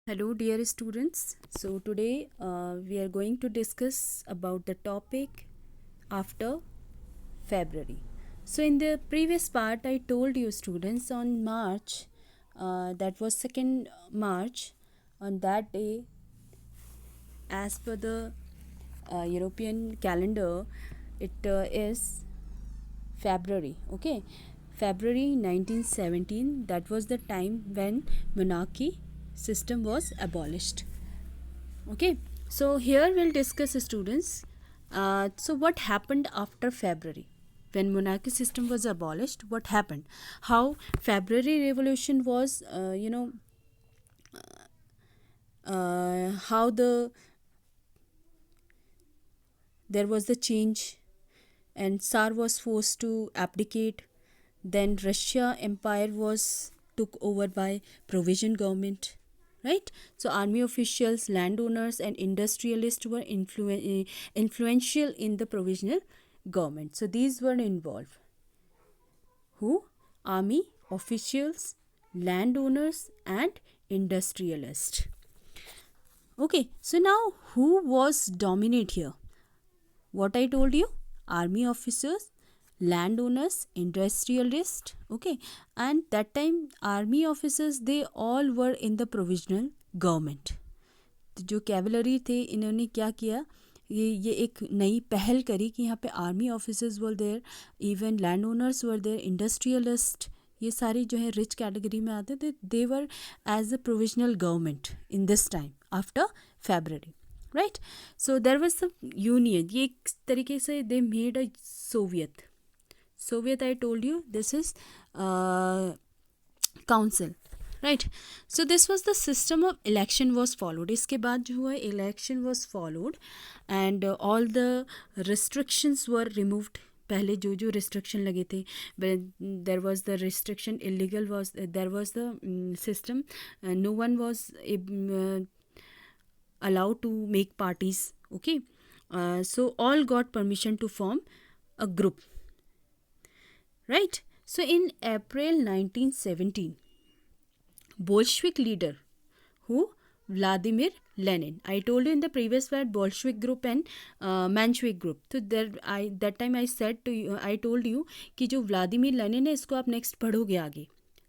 Hello, dear students. So, today we are going to discuss about the topic after February. So, in the previous part, I told you, students, on March, that was 2nd March, on that day, as per the European calendar, it is February. Okay, February 1917, that was the time when monarchy system was abolished. Okay, so here we'll discuss, students. So what happened after February when monarchy system was abolished? What happened? How February Revolution was, how there was the change, and Tsar was forced to abdicate. Then Russia Empire was took over by provision government, right? So army officials, landowners, and industrialists were influential in the provisional government. So these were involved. Who? Army officials, landowners, and industrialists. Okay, so now who was dominate here? What I told you, army officers, landowners, industrialists. Okay, and that time army officers, they all were in the provisional government. तो जो cavalry थे, इन्होंने क्या किया, ये एक नई पहल करी कि यहाँ पे army officers were there, even land owners were there, industrialist, ये सारी जो है रिच कैटेगरी में आते थे. They were as a provisional government in this time after February, right. So there was the union, ये एक तरीके से they made a Soviet I told you, this is council, right. So this was the system of election was followed. इसके बाद जो हुआ, election was followed and all the restrictions were removed. पहले जो जो restriction लगे थे, there was the restriction, illegal was, there was the system, no one was allowed to make parties. Okay, so all got permission to form a group, right. So in April 1917, Bolshevik leader, who? Vladimir Lenin. I told you in the previous slide, Bolshevik group and Menshevik group. So there, that time I said to you, I told you कि जो Vladimir Lenin है, इसको आप next पढ़ोगे आगे.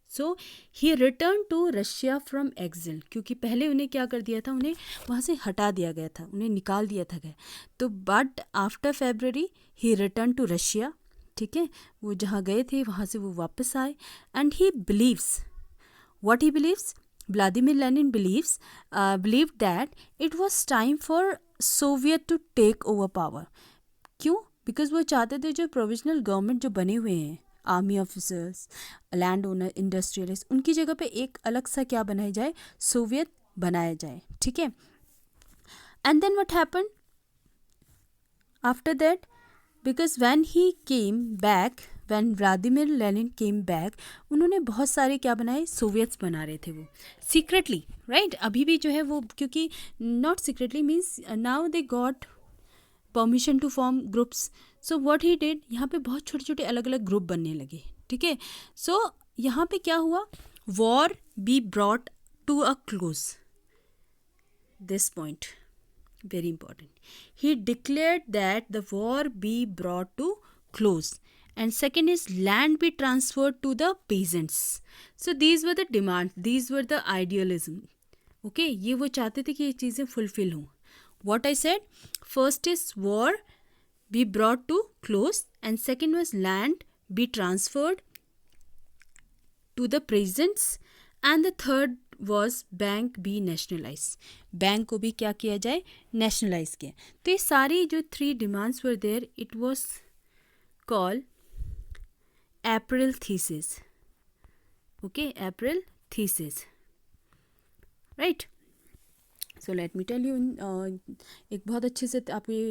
So he returned to Russia from exile, क्योंकि पहले उन्हें क्या कर दिया था, उन्हें वहाँ से हटा दिया गया था, उन्हें निकाल दिया था गया. तो but after February he returned to Russia. ठीक है, वो जहाँ गए थे वहाँ से वो वापस आए. And he believes, what he believes, Vladimir Lenin believed that it was time for Soviet to take over power. क्यों? बिकॉज वो चाहते थे जो प्रोविजनल गवर्नमेंट जो बने हुए हैं, army officers, land owner, industrialist, उनकी जगह पे एक अलग सा क्या बनाया जाए, सोवियत बनाया जाए. ठीक है. And then what happened after that, because when he came back, when Vladimir Lenin came back, उन्होंने बहुत सारे क्या बनाए, सोवियट्स बना रहे थे वो सीक्रेटली, राइट. अभी भी जो है वो, क्योंकि not secretly means now they got permission to form groups. So what he did, यहाँ पे बहुत छोटे छोटे अलग अलग ग्रुप बनने लगे. ठीक है. सो यहाँ पे क्या हुआ, war be brought to a close. This point very important. He declared that the war be brought to close, and second is land be transferred to the peasants. So these were the demands, these were the idealism. Okay, ये वो चाहते थे कि ये चीज़ें fulfil हों. What I said, first is war be brought to close, and second was land be transferred to the peasants, and the third was bank be nationalize, bank को भी क्या किया जाए, नेशनलाइज किया. तो ये सारी जो 3 demands were there, it was call April thesis. Okay, April thesis, right. So let me tell you, एक बहुत अच्छे से आपको ये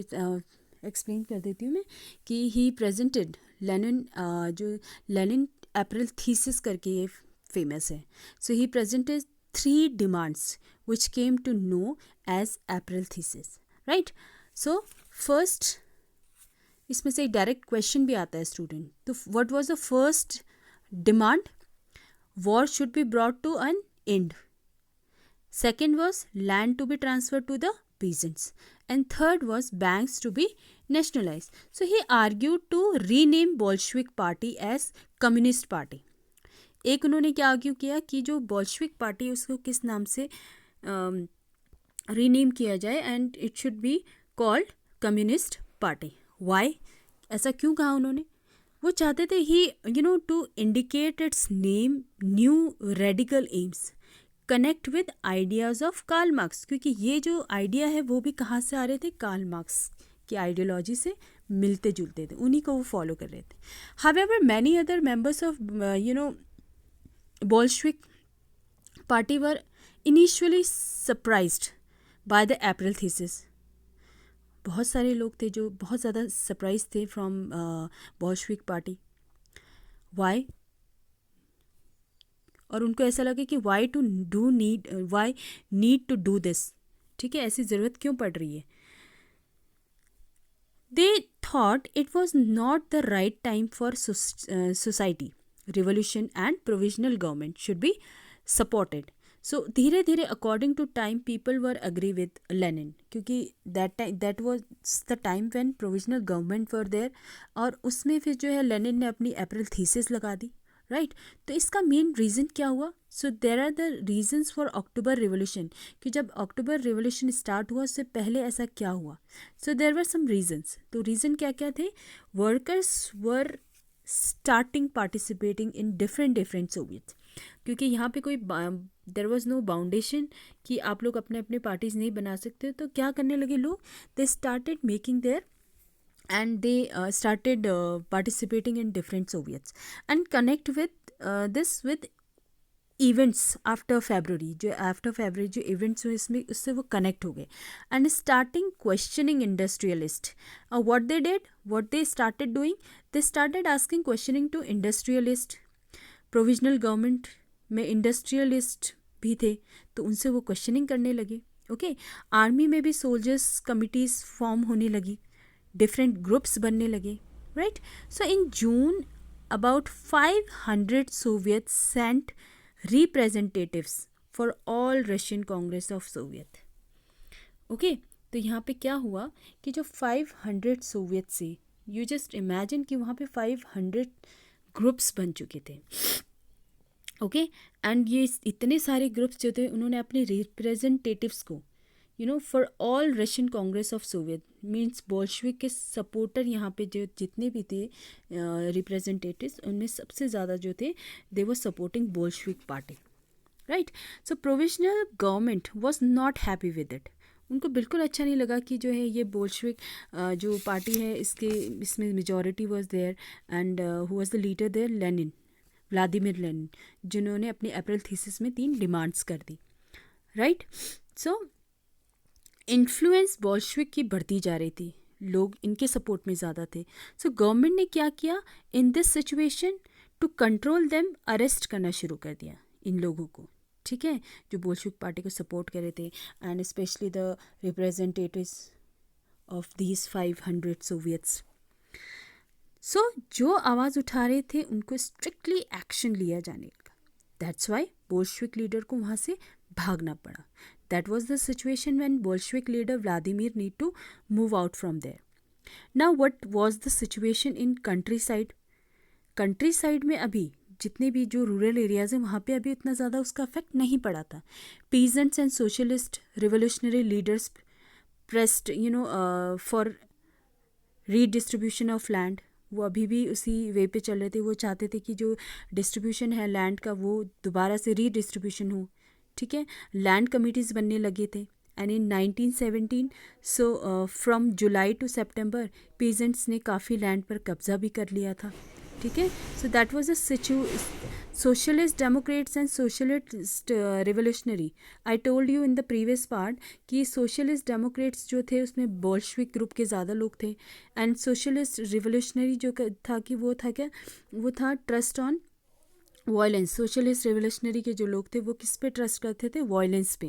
एक्सप्लेन कर देती हूँ मैं कि ही प्रेजेंटेड लेनिन, जो लेनिन अप्रैल थीसिस करके ये फेमस है. सो he presented 3 demands which came to know as April thesis, right. So first, इसमें से एक डायरेक्ट क्वेश्चन भी आता है स्टूडेंट. तो what was the first demand, war should be brought to an end. Second was land to be transferred to the peasants. And third was banks to be nationalized. So he argued to rename Bolshevik party as Communist Party. एक उन्होंने क्या argue किया कि जो बोल्शविक party उसको किस नाम से रीनेम किया जाए and it should be called communist party. Why, ऐसा क्यों कहा उन्होंने? वो चाहते थे ही to indicate its name new radical aims connect with ideas of Karl Marx, क्योंकि ये जो आइडिया है वो भी कहाँ से आ रहे थे? कार्ल मार्क्स की आइडियोलॉजी से मिलते जुलते थे, उन्हीं को वो फॉलो कर रहे थे. However many other members of Bolshevik party were initially surprised by the April thesis. बहुत सारे लोग थे जो बहुत ज़्यादा सरप्राइज थे फ्रॉम Bolshevik party. Why? और उनको ऐसा लगे कि why need to do this. ठीक है, ऐसी ज़रूरत क्यों पड़ रही है? They thought it was not the right time for society. Revolution and provisional government should be supported. So धीरे धीरे according to time people were agree with Lenin, क्योंकि that was the time when provisional government were there, और उसमें फिर जो है Lenin ने अपनी अप्रैल थीसिस लगा दी. राइट, तो इसका मेन रीज़न क्या हुआ? So there are the reasons for October revolution, कि जब अक्टूबर रिवोल्यूशन स्टार्ट हुआ उससे पहले ऐसा क्या हुआ? सो देर वर सम रीजन्स. तो रीज़न क्या क्या थे? Workers were starting participating in different Soviets, क्योंकि यहाँ पे कोई देर वॉज नो बाउंडेशन कि आप लोग अपने अपने पार्टीज़ नहीं बना सकते. तो क्या करने लगे लोग? They started making their and they started participating in different Soviets and connect with this with events after February. जो after February जो events हुए इसमें उससे वो connect हो गए and starting questioning industrialist. What they did, what they started doing, they started asking questioning to industrialist. Provisional government में industrialist भी थे तो उनसे वो questioning करने लगे. ओके, आर्मी में भी soldiers committees फॉर्म होने लगी, different groups बनने लगे. Right, so in June about 500 Soviets sent representatives for all Russian Congress of Soviet. Okay, तो यहाँ पे क्या हुआ कि जो 500 सोवियत से, यू जस्ट इमेजिन कि वहाँ पे 500 ग्रुप्स बन चुके थे. ओके, एंड ये इतने सारे ग्रुप्स जो थे उन्होंने अपने रिप्रेजेंटेटिव्स को for all Russian Congress of Soviet means बोल्शविक के सपोर्टर यहाँ पे जो जितने भी थे रिप्रेजेंटेटिव्स, उनमें सबसे ज़्यादा जो थे they were supporting Bolshevik party. Right, so provisional government was not happy with it. उनको बिल्कुल अच्छा नहीं लगा कि जो है ये बोल्शविक जो पार्टी है इसमें majority was there and who was the leader there? Lenin, Vladimir Lenin, जिन्होंने अपनी अप्रैल थीसिस में 3 डिमांड्स कर दी. राइट, सो इन्फ्लुएंस बोल्शविक की बढ़ती जा रही थी, लोग इनके सपोर्ट में ज़्यादा थे. सो गवर्नमेंट ने क्या किया in this situation? To control them, arrest करना शुरू कर दिया इन लोगों को. ठीक है, जो बोल्शविक पार्टी को सपोर्ट कर रहे थे and specially the representatives of these 500 Soviets. So जो आवाज़ उठा रहे थे उनको स्ट्रिक्टली एक्शन लिया जाने लगा. दैट्स वाई बोल्शविक लीडर को वहाँ से भागना पड़ा. That was the situation when Bolshevik leader Vladimir need to move out from there. Now what was the situation in countryside? Countryside में अभी जितने भी जो रूरल एरियाज़ हैं वहाँ पे अभी उतना ज़्यादा उसका इफेक्ट नहीं पड़ा था. Peasants and socialist revolutionary leaders pressed for redistribution of land. वो अभी भी उसी वे पे चल रहे थे. वो चाहते थे कि जो डिस्ट्रीब्यूशन है लैंड का वो दोबारा से रीडिस्ट्रीब्यूशन हो. ठीक है, लैंड कमिटीज़ बनने लगे थे. And in 1917 so from July to September peasants ने काफ़ी लैंड पर कब्ज़ा भी कर लिया था. ठीक है, so that was a socialist Democrats and socialist revolutionary. I told you in the previous part कि सोशलिस्ट डेमोक्रेट्स जो थे उसमें बोल्शविक ग्रुप के ज़्यादा लोग थे एंड सोशलिस्ट रिवोल्यूशनरी जो था कि वो था क्या? वो था trust on violence. Socialist revolutionary के जो लोग थे वो किस पे ट्रस्ट करते थे? वायलेंस पे.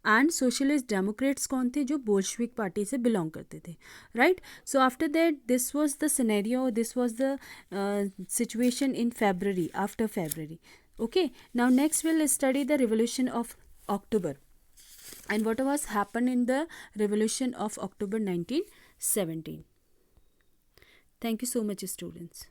एंड सोशलिस्ट डेमोक्रेट्स कौन थे? जो बोल्शविक पार्टी से बिलोंग करते थे. Right, so after that this was the scenario, this was the situation in February, after February. Okay, now next will study the revolution of October. and what was happened in the revolution of October 1917. Thank you so much, students.